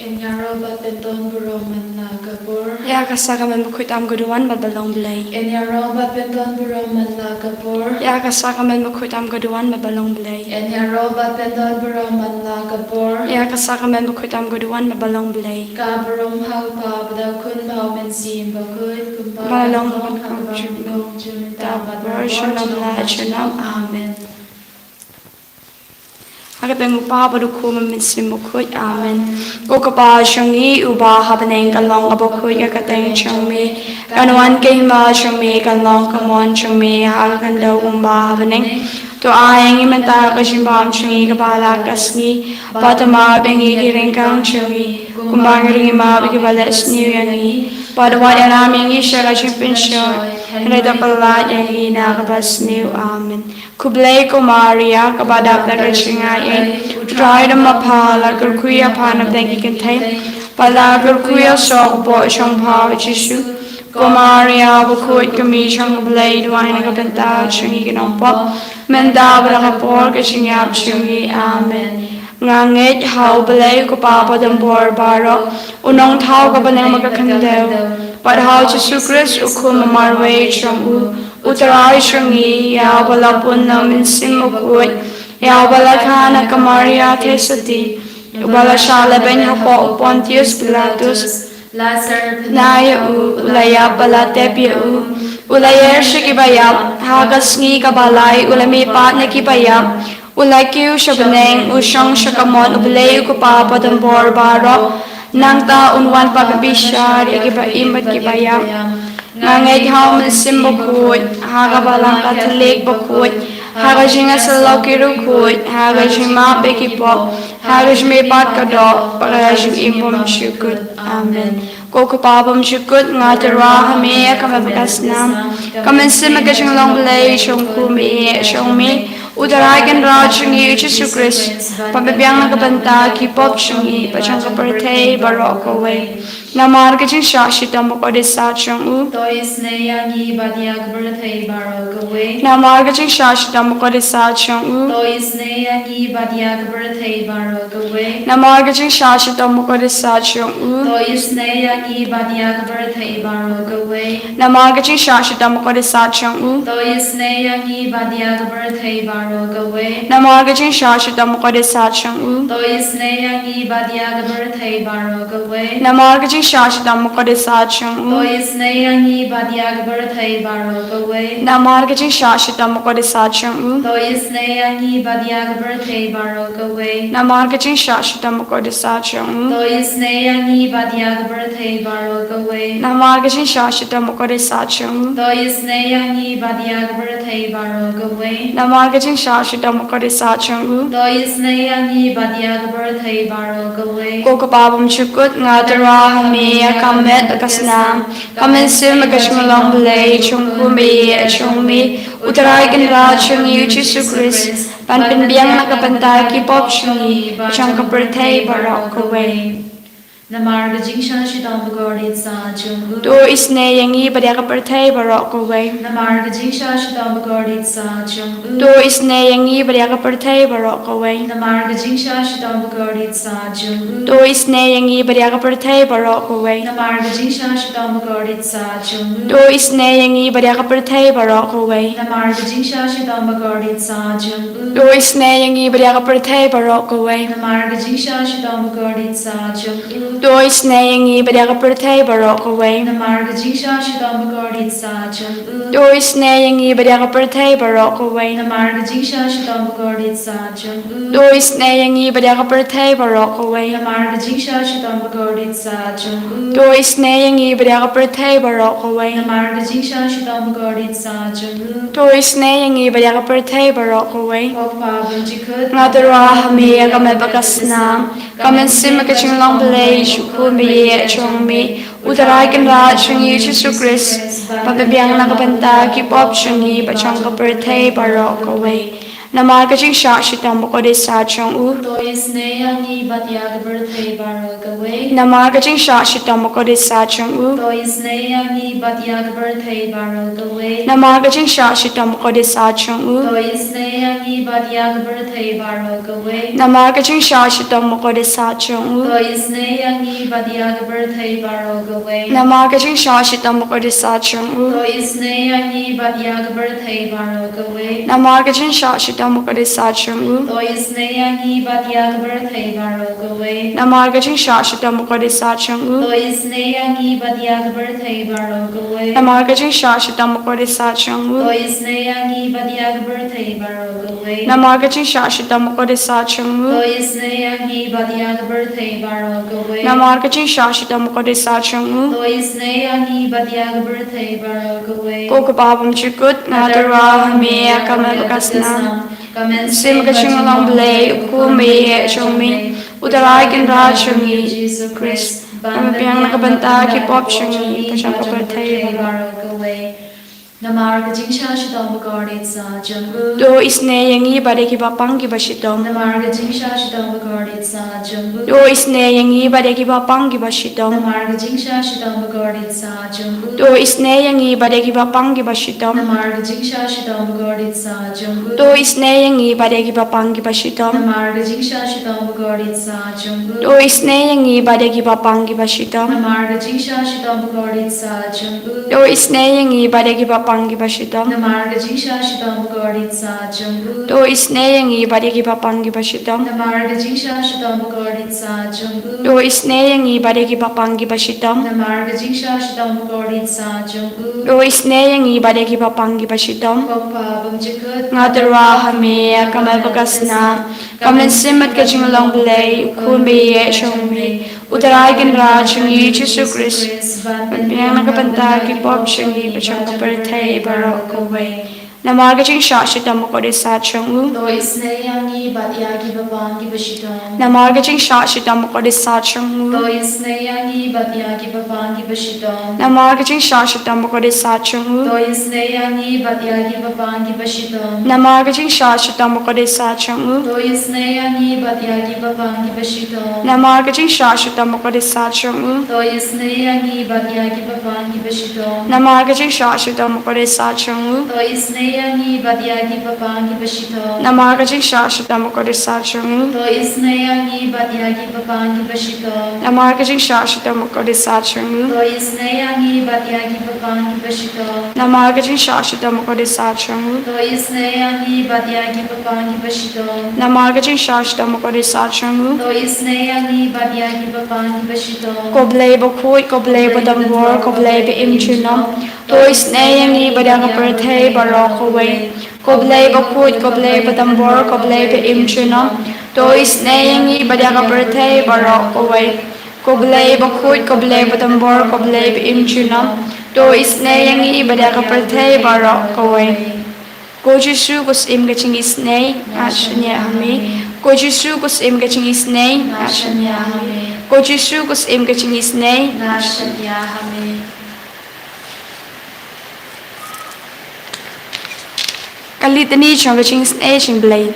Enyaroba penton buroman na kapur. Ya kasakaman makuitam gaduan mabalong blay. Enyaroba penton buroman na kapur. Ya kasakaman makuitam gaduan mabalong blay. Enyaroba penton buroman na kapur. Ya kasakaman makuitam gaduan mabalong blay. Kaburom haupa badaw kun bau mensim bakut kumpa Mabalong haupa mabalong jumita Shalom la shalom. Amen. Hagapeng upa baduku meminsim mukut. Amen. Ukapa shangi uba habaneng kalong abukut yakateng changme. Kanuan kehima changme kalong kamon changme hagakanda umba habaneng. To ayang imanta kasimbam changi kabala kasni. Patama bengi giringkang changi. Kumbang ringima bigibalas niyangi. Padawa yanam yangi shagashing pinshoy. Reda palat yangi nakabas niu. Amen. Kublay ko Maria kabadak na kachingayin. Try the mapala kurkuya panab dengi kintay. Pala kurkuya sok po siyang pawa Jisu. Ko Maria bukut kami siyang kublay duway na kabenta siyang ikinampo. Mendabra kapor kachingap siyang Amen. Ngangit hau balay ko papa dambor barok. Unang tao ka ba nang magkakandaw. Padhao Jisu Christ ukum mamarway siyang Utarai shangi yao balapun namin simukut yao balakana kamaria tesati ubala shala ben hapo Pontius Pilatus naya ulaya balatepya ulayer shikibayap hagas ngi kabalay ulami pat na kibayap ulakiw shabaneng usyang shakamon ublay ukupapa dambor barok nang ta unwan pagabishar ikibayim at kibayap Ngangay hao mensim bukut, haga balang katolik bukut, haga jinga salaw kirukut, haga jima bekipok, haga jimipat kadok, para jing imbom syukut. Amen. Kokupabam syukut ngatara hame kamabakas nam, kamensim agajing long belay syong kumi syong mi, udaray kan rao syongi Jisu Christ, pabibiyang nagabanta kipop syongi, pachang kapartay barok away. Namar kajing shashita mokodisa syong u. Toisneyangi badiag berthei barok away. Namar kajing shashita mokodisa syong u. Toisneyangi badiag berthei barok away. Namar kajing shashita mokodisa syong u. Toisneyangi badiag berthei barok away. Namar kajing shashita mokodisa syong u. Toisneyangi badiag berthei barok away. Namar kajing shashita mokodisa syong u. Toisneyangi badiag berthei barok away. Namar kajing shashita mokodisa syong u. Toisneyangi badiag berthei barok away. Namar kajing shashita mokodisa syong u. Toisneyangi badiag berthei barok away. Namar kajing shashita mokodisa syong u. Toisneyangi badiag berthei barok away. Namar kajing shashita mokodisa syong u. Toisneyangi badiag berthei barok away. Namar kajing shashita mokodisa syong u. Toisneyangi badiag berthei barok away. Kokapabam chukut ngatara hame kamet kasnam kamensim agashmalong belay chungkumi chungmi utaray kanra chungi Jisu Christ panpinbiyang nakapantay kipop chungi chang kapertay barok away. Namar gajing shitong bugorit sa chungu. To isne yangi badya kapertay barok away. Namar gajing shitong bugorit sa chungu. To isne yangi badya kapertay barok away. Namar gajing shitong bugorit sa chungu. To isne yangi badya kapertay barok away. Namar gajing shitong bugorit sa chungu. To isne yangi badya kapertay barok away. Namar gajing shitong bugorit sa chungu. To isne yangi badya kapertay barok away. Namar gajing shitong bugorit sa chungu. To isne yangi badya kapertay barok away. Namar gajing shitong bugorit sa chungu. To isne yangi badya kapertay barok away. Namar gajing shitong bugorit sa chungu. To isne yangi badya kapertay barok away. Namar gajing shitong bugorit sa chungu. To isne yangi badya kapertay barok away. Namar gajing shitong bugorit sa chungu. To isne yangi badya kapertay barok away. Kokpa bunjikut. Ngatara hame kamabakas nam kamensim agajing long belay chukumi chungmi utaray kanra chungi Jisu Christ pabibiyang nakapanta kipop chungi pachang kapertay barok away. Namar kaching sha shitam bokode sa chong u. To isne yangi batya birthday baro gawe. Namar kaching sha shitam bokode sa chong u. To isne yangi batya birthday baro gawe. Namar kaching sha shitam bokode sa chong u. To isne yangi batya birthday baro gawe. Namar kaching sha shitam bokode sa chong u. To isne yangi batya birthday baro gawe. Namar kaching sha shitam bokode sa chong u. To isne yangi batya birthday baro gawe. Namar kaching sha shitam bokode sa chong u. To isne yangi batya birthday baro gawe. Namar kaching sha shitam bokode sa chong u. To isne yangi batya birthday baro gawe. Namar kaching sha shitam bokode sa chong u. To isne yangi batya birthday baro gawe. Namar kaching sha shitam bokode sa chong u. To isne yangi batya birthday baro gawe. Namar kaching sha shitam bokode sa chong u. To isne yangi batya birthday baro gawe. Ko kababam chikut ngadara me akamal kasna. Sim kaching along blay ku me chong me. Udarai kin ra chong me Jesus Christ. Am piang nakabanta ki pop chong me pachang kapatay baro gawe. Namar kaching sha shitam bokode sa jambu. Do isne yangi bade ki bapang ki bashitom. Namar kaching sha shitam bokode sa jambu. Do isne yangi bade ki bapang ki bashitom. Namar kaching sha shitam bokode sa jambu. Do isne yangi bade ki bapang ki bashitom. Namar kaching sha shitam bokode sa jambu. Do isne yangi bade ki bapang ki bashitom. Namar kaching sha shitam bokode sa jambu. Do isne yangi bade ki bapang ki bashitom. Namar kaching sha shitam bokode sa jambu. Do isne yangi bade ki bapang ki bashitom. Namar kaching sha shitam bokode sa jambu. Do isne yangi bade ki bapang ki bashitom. Namar kaching sha shitam bokode sa jambu. Do isne yangi bade ki bapang ki bashitom. Namar kaching sha shitam bokode sa jambu. Do isne yangi bade ki bapang ki bashitom. Papa bamjikut Ngadara hame akamal bakasna. Kamen simat kaching along blay ku me chong me. Udarai kin ra chong ye Jesus Christ. Piang nakabanta ki pop chong ye pachang kapatay baro gawe. Namar kaching sha shitam bokode sa chong u. To isne yangi batya ki babang ki bashitom. Namar kaching sha shitam bokode sa chong u. To isne yangi batya ki babang ki bashitom. Namar kaching sha shitam bokode sa chong u. To isne yangi batya ki babang ki bashitom. Namar kaching sha shitam bokode sa chong u. To isne yangi batya ki babang ki bashitom. Namar kaching sha shitam bokode sa chong u. To isne yangi batya ki babang ki bashitom. Namar kaching sha shitam bokode sa chong u. To isne yangi batya ki babang ki bashitom. Namar kaching sha shitam bokode sa chong u. To isne yangi batya ki babang ki bashitom. Namar kaching sha shitam bokode sa chong u. To isne yangi batya ki babang ki bashitom. Namar kaching sha shitam bokode sa chong u. To isne yangi batya ki babang ki bashitom. Namar kaching sha shitam bokode sa chong u. To isne yangi batya ki babang ki bashitom. Koblay bokoi koblay badambor koblay be imchinam. To isne yangi bada kapatay baro gawe. Koblay bokoi koblay badambor koblay be imchinam. To isne yangi bada kapatay baro gawe. Koblay bokoi koblay badambor koblay be imchinam. To isne yangi bada kapatay baro gawe. Ko Jesu kus im kaching isne ashnya hame. Ko Jesu kus im kaching isne ashnya hame. Ko Jesu kus im kaching isne Nashya hame. Kalitani chong kaching isne Jingisynei-blei.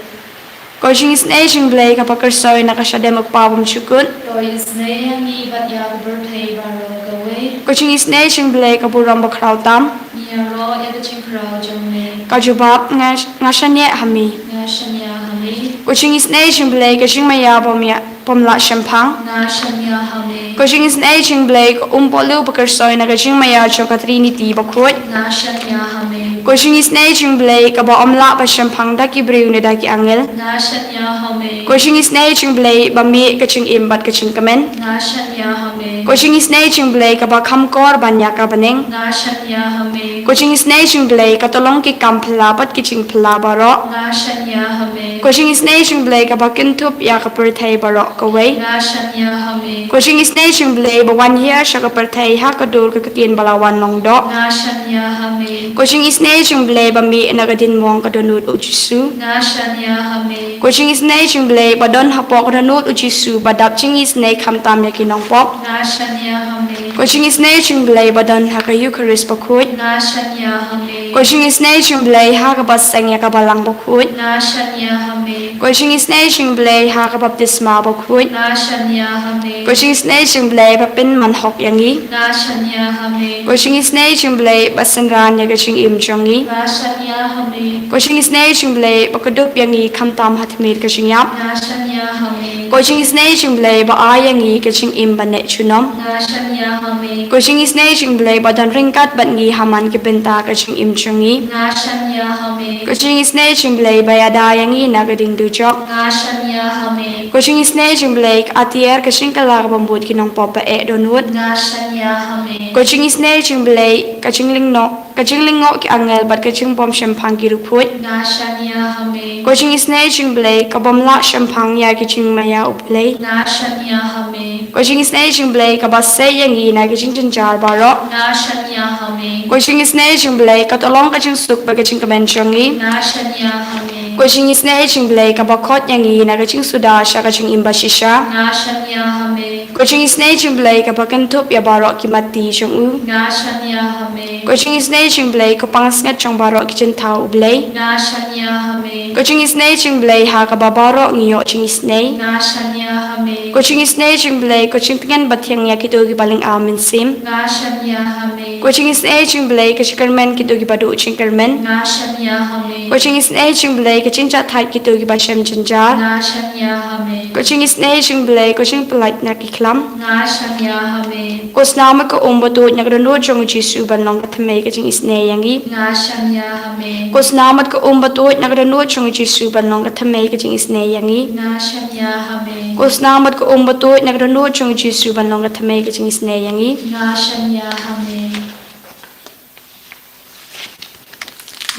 Ko Jingisynei-blei kapag kersoy nakasyade magpawam chukun. To isne yangi batya ki birthday baro gawe. Ko Jingisynei-blei kaburang bakrautam. Niyaro edaching krao jome. Kajubab ngashanye hami. Nashya hame. Ko Jingisynei-blei kaching mayabam pamla shampang. Nashya hame. Ko Jingisynei-blei umpolu pakersoy na kaching mayacho ka Trinity bakrut. Nashya hame. Ko Jingisynei-blei kaba amla pa shampang daki briw ni daki angel. Nashya hame. Ko Jingisynei-blei bami kaching imbat kaching kamen. Nashya hame. Ko Jingisynei-blei kaba kamkor banya ka baning. Nashya hame. Ko Jingisynei-blei katolong ki kamplapat kaching plabaro. Nashya hame. Ko Jingisynei-blei kaba kintup ya kapurtay baro kawai Nashanya hame. Coaching is nation blay ba 1 year siya kapartay ha kadul kakatin balawan nong do Nashanya hame. Coaching is nation blay ba mi nagadin mo ang kadunod o Jisu Nashanya hame. Coaching is nation blay ba don hapok kadunod o Jisu ba dapching is nay kamtam yakinong pok Nashanya hame. Coaching is nation blay ba don haka Eucharist pakut Nashanya hame. Coaching is nation blay ha kabasang yakabalang pakut Nashanya hame. Coaching is nation blay ha kabaptisma pakut Nashanya hame. Coaching is nation blay ba pin manhok yangi Nashanya hame. Coaching is nation blay ba sanran yagaching imchongi Nashanya hame. Coaching is nation blay ba kadup yangi kamtam hatmir kaching yap Nashanya hame. Coaching is nation blay ba ayangi kaching imba ne chunom Nashanya hame. Coaching is nation blay ba dan ringkat bat ngi haman kipenta kaching imchongi Nashanya hame. Coaching is nation blay ba yada yangi nagading dujok Nashanya hame. Coaching is nation blay atier kaching kalag bambut kinong popa e donut Nashanya hame. Coaching is nation blay kaching lingno ki angel bat kaching pom shampang ki ruput Nashanya hame. Coaching is nation blay kabam la shampang ya kaching maya uplay Nashanya hame. Coaching is nation blay kabas se yangi na kaching janjar barok Nashanya hame. Coaching is nation blay katolong kaching suk ba kaching kamenchongi Nashanya hame. Coaching is nation blay kabakot yangi na kaching sudasha kaching imbashisha Nashanya hame. Coaching is nation blay kabakantup ya barok ki mati chong u Nashanya hame. Coaching is nation blay kapangsngat chong barok ki chentau blay Nashanya hame. Coaching is nation blay ha kababaro ngiyo ching is nay Nashanya hame. Coaching is nation blay coaching tingan batyang ya kito gi baling amin sim Nashanya hame. Coaching is nation blay kaching kermen kito gi badu ching kermen Nashanya hame. Coaching is nation blay kaching chat thai kito gi bashem janjar Nashanya hame. Coaching is nation blay coaching polite na ki klam Nashanya hame. Kos nama ka umbato nya kadano chong Jisu banong kathmei kaching is nay yangi Nashanya hame. Kos namat ka umbato nya kadano chong Jisu banong kathmei kaching is nay yangi Nashanya hame. Kos namat ka umbato nya kadano chong Jisu banong kathmei kaching is nay yangi Nashanya hame.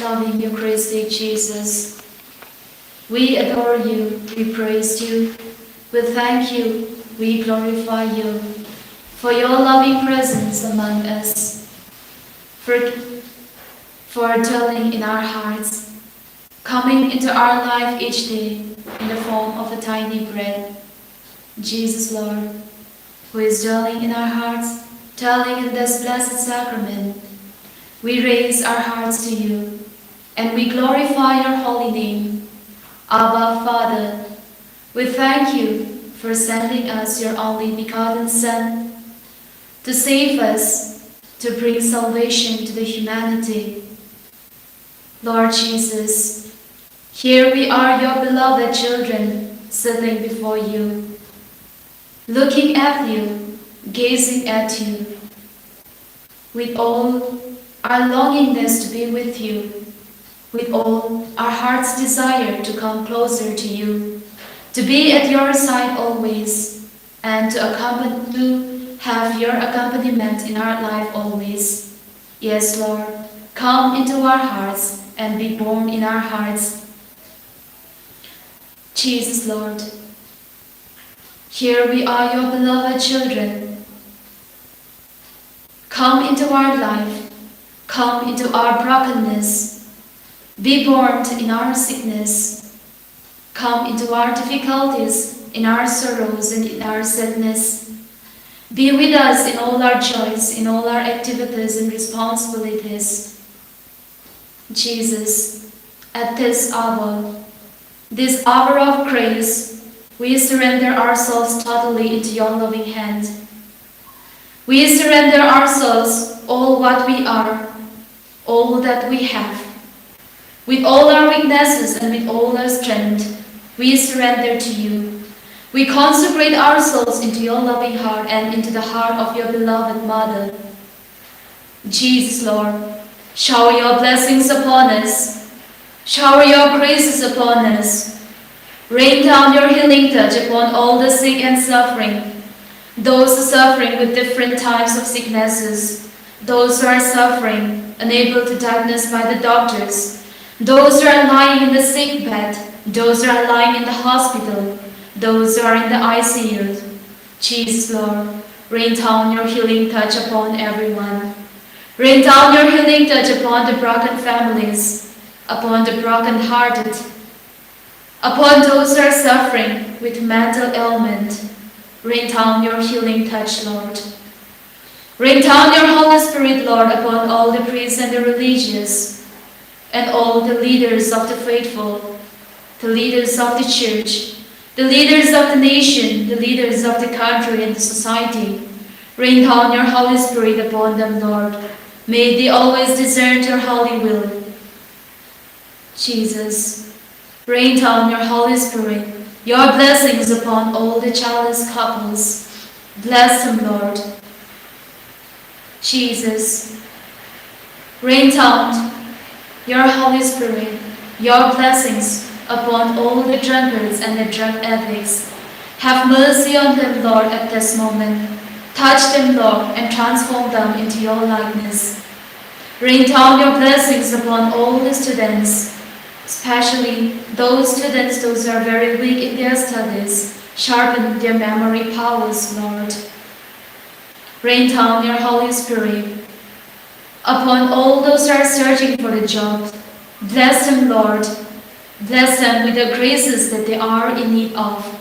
Loving Eucharistic Jesus, we adore you, we praise you, we thank you, we glorify you for your loving presence among us, for dwelling in our hearts, coming into our life each day in the form of a tiny bread. Jesus, Lord, who is dwelling in our hearts, dwelling in this blessed sacrament, we raise our hearts to you and we glorify your holy name. Abba, Father, we thank you for sending us your only begotten Son to save us, to bring salvation to the humanity. Lord Jesus, here we are, your beloved children, sitting before you, looking at you, gazing at you, with all our longingness to be with you, with all our heart's desire to come closer to you, to be at your side always, and to have your accompaniment in our life always. Yes, Lord, come into our hearts and be born in our hearts. Jesus, Lord, here we are, your beloved children. Come into our life, come into our brokenness, be born in our sickness, come into our difficulties, in our sorrows and in our sadness. Be with us in all our joys, in all our activities and responsibilities. Jesus, at this hour of grace, we surrender ourselves totally into your loving hand. We surrender ourselves, all what we are, all that we have. With all our weaknesses and with all our strength, we surrender to you. We consecrate ourselves into your loving heart and into the heart of your beloved Mother. Jesus, Lord, shower your blessings upon us. Shower your graces upon us. Rain down your healing touch upon all the sick and suffering. Those suffering with different types of sicknesses. Those who are suffering, unable to diagnose by the doctors. Those who are lying in the sick bed. Those who are lying in the hospital. those who are in the ICU. Jesus, Lord, rain down your healing touch upon everyone. Rain down your healing touch upon the broken families, upon the broken-hearted, upon those who are suffering with mental ailment. Rain down your healing touch, Lord. Rain down your Holy Spirit, Lord, upon all the priests and the religious, and all the leaders of the faithful, the leaders of the church, the leaders of the nation, the leaders of the country and the society. Rain down your Holy Spirit upon them, Lord. May they always discern your holy will. Jesus, rain down your Holy Spirit, your blessings upon all the childless couples. Bless them, Lord. Jesus, rain down your Holy Spirit, your blessings upon all the drunkards and the drug addicts. Have mercy on them, Lord, at this moment. Touch them, Lord, and transform them into your likeness. Rain down your blessings upon all the students, especially those students who are very weak in their studies. Sharpen their memory powers, Lord. Rain down your Holy Spirit upon all those who are searching for a job. Bless them, Lord. Bless them with the graces that they are in need of.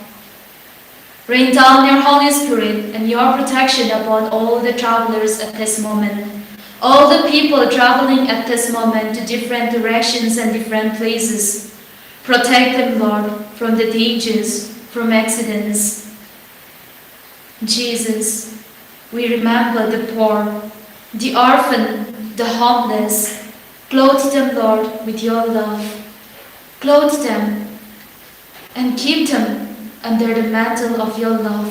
Rain down your Holy Spirit and your protection upon all the travelers at this moment. All the people traveling at this moment to different directions and different places. Protect them, Lord, from the dangers, from accidents. Jesus, we remember the poor, the orphan, the homeless. Clothe them, Lord, with your love. Clothe them and keep them under the mantle of your love.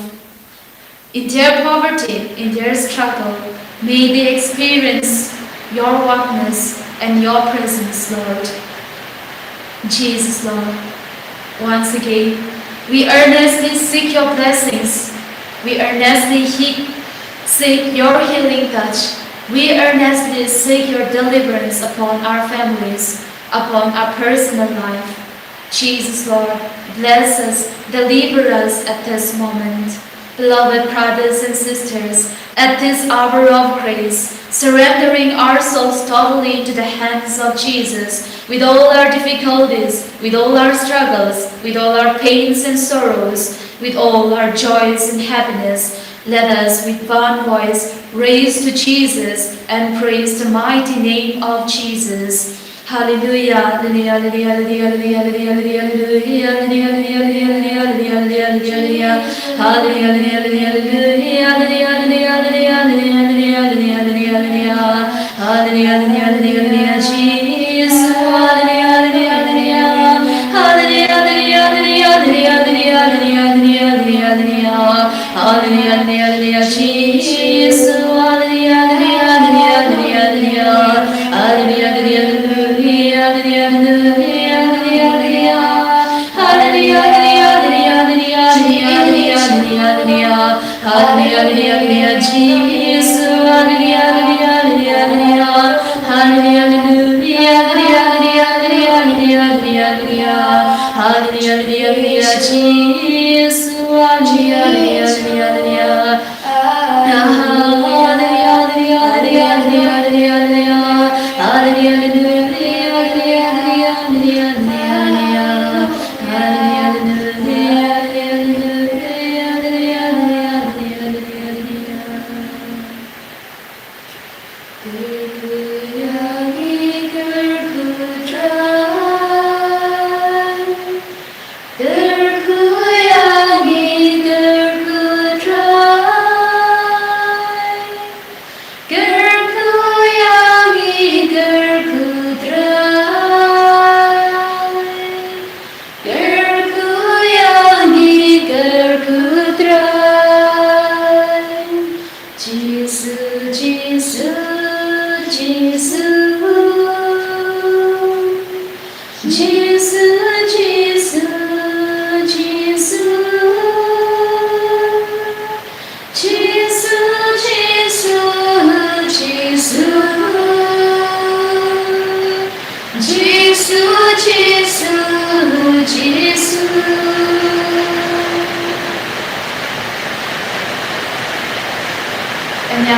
In their poverty, in their struggle, may they experience your warmness and your presence, Lord. Jesus, Lord, once again, we earnestly seek your blessings. We earnestly seek your healing touch. We earnestly seek your deliverance upon our families, upon our personal life. Jesus, Lord, bless us, deliver us at this moment. Beloved brothers and sisters, at this hour of grace, surrendering our souls totally into the hands of Jesus, with all our difficulties, with all our struggles, with all our pains and sorrows, with all our joys and happiness, let us with one voice raise to Jesus and praise the mighty name of Jesus. Hallelujah, hallelujah, hallelujah, hallelujah, hallelujah, hallelujah,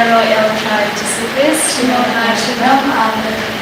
Royal Tribe Jesus Christ, Amen.